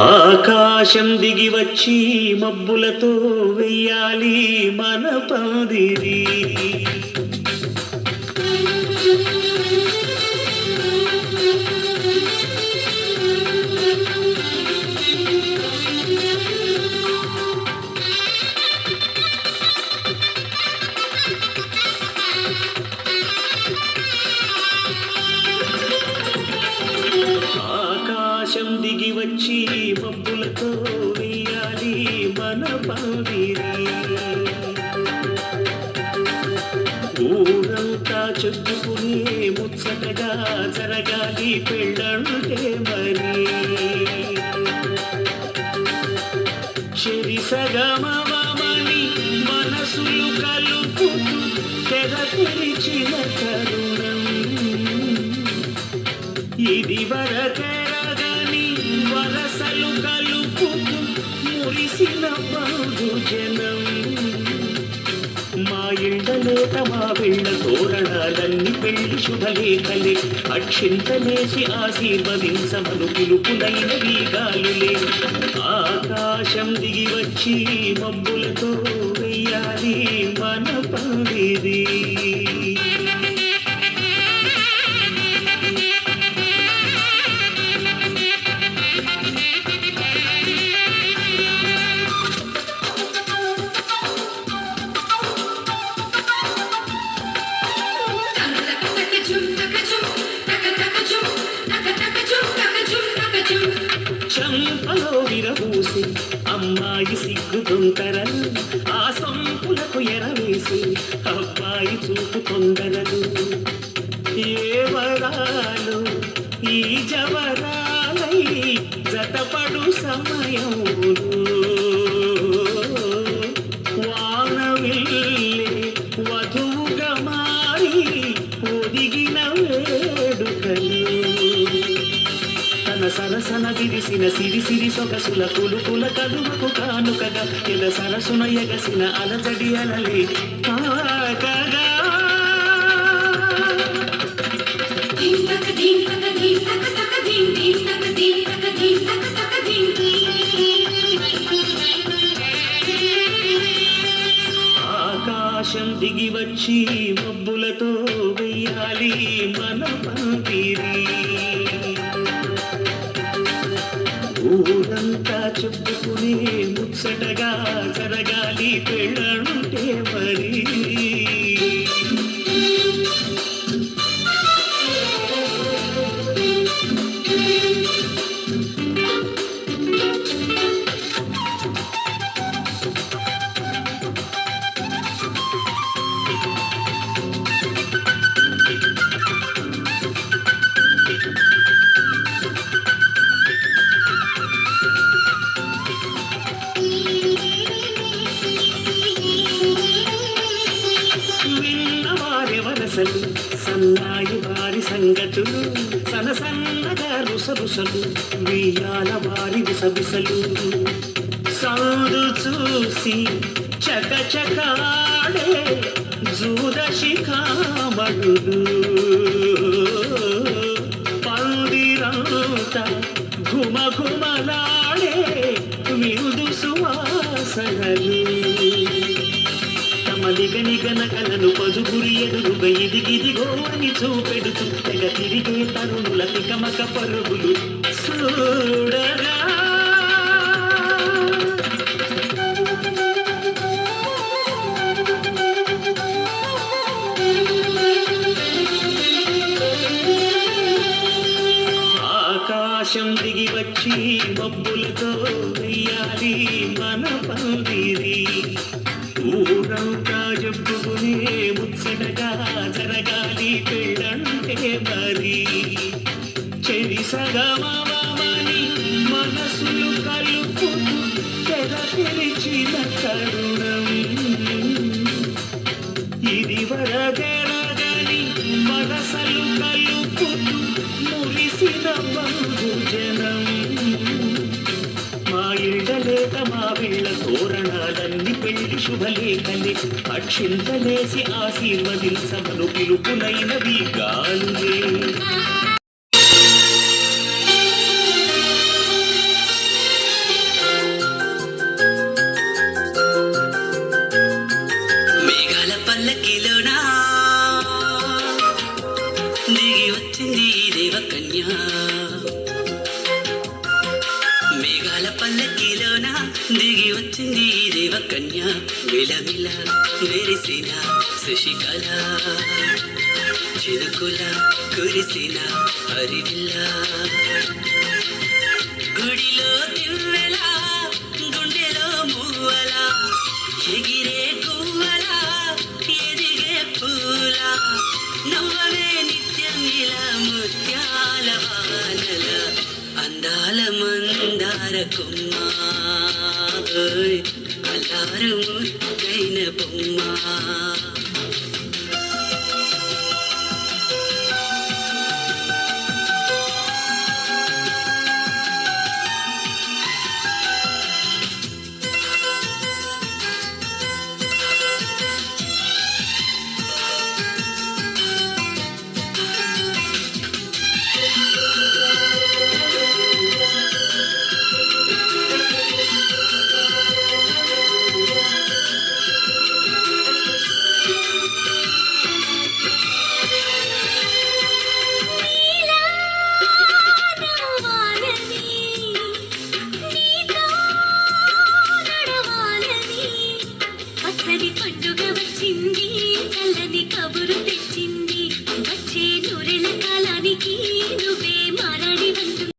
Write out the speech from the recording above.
ఆకాశం దిగి వచ్చి మబ్బులతో వెయ్యాలి మన పందిరి. ఆకాశం దిగి వచ్చి మబ్బులతో వెయ్యాలి మన పందిరి. ఊరంతా చెప్పుకునే ముచ్చటగా జరగాలి పెళ్ళంటే మరి. చెరిసగమవమని మనసులు కలుపుతూ తెర తెరిచిన తరుణం ఇది వరకెరగని వరసలు కలుపుతూ మురిసిన బహుజనం. మా ఇళ్ళలేత మా వీళ్ళ తోరణాలన్నీ పెళ్లి శుభలేఖలే. అక్షింతలేసి ఆశీర్వదించమను పిలుపులైన వీగాలులే. ఆకాశం దిగి వచ్చి మబ్బులతో వెయ్యాలి మన పందిరి. చంపలో విరబూసి అమ్మాయి సిగ్గుతుంటరలు, ఆ సంపులకు ఎరవేసి అబ్బాయి చూపు తొందరలు. ఏ వరాలు ఈ జవరాలై జతపడు సమయంలో వానవిల్లే వధువుగా మారి ఒదిగిన వేడుకలు. తన సరసన విరిసిన సిరి సిరి సొగసుల పులుపుల కలువకు కానుకగా ఎల సరసున ఎగసిన అలజడి అలలే కాకగా. ఆకాశం దిగి వచ్చి మబ్బులతో వెయ్యాలి మన పందిరి. ఊరంతా చెప్పుకునే ముచ్చటగా జరగాలి పెళ్ళంటే మరి. సన్నాయి వారి సంగతులు సనసన్నగా రుసరుసలు వీయాల వారి విసవిసలు. సౌదు చూసి చకచకాడే జూదశిఖామణులు పందిరంతా ఘుమఘుమలాడే మిరుదు సువాసనలు. మలిగనిగన కలను పదుగురి ఎదురుగా ఇదిగిదిగో అని చూపెడుతూ తెగ తిరిగే తరుణుల తికమక పరుగులు చూడగా. ఆకాశం దిగి వచ్చి మబ్బులతో వెయ్యాలి మన పందిరి. ఊరంతా చెప్పుకునే ముచ్చటగా జరగాలి పెళ్ళంటే మరి. చెరిసగమవమని మనసులు కలుపుతూ తెర తెరిచిన తరుణం ఇది వరదెరగని వరసలు కలుపుతూ మురిసిన బహుజనం. మా ఇళ్ళలేత మా వీళ్ళ తోరణాలన్నీ పెళ్లి శుభలేఖలే. అక్షింతలేసి ఆశీర్వదించమను పిలుపులైన వీగాలులే. కన్యా మిలమిల మెరిసిన శశికళ చిరుకుల కురిసిన హరివిల్ల గుడిలో దివ్వెల గుండెలో మువ్వల ఎగిరే గువ్వల ఎదిగే పూల నవ్వవే నిత్యం ఇలా ముత్యాల వానల అందాల మందార కొమ్మ అల్లారు ముద్దైన బొమ్మ పండుగ వచ్చింది చల్లని కబురు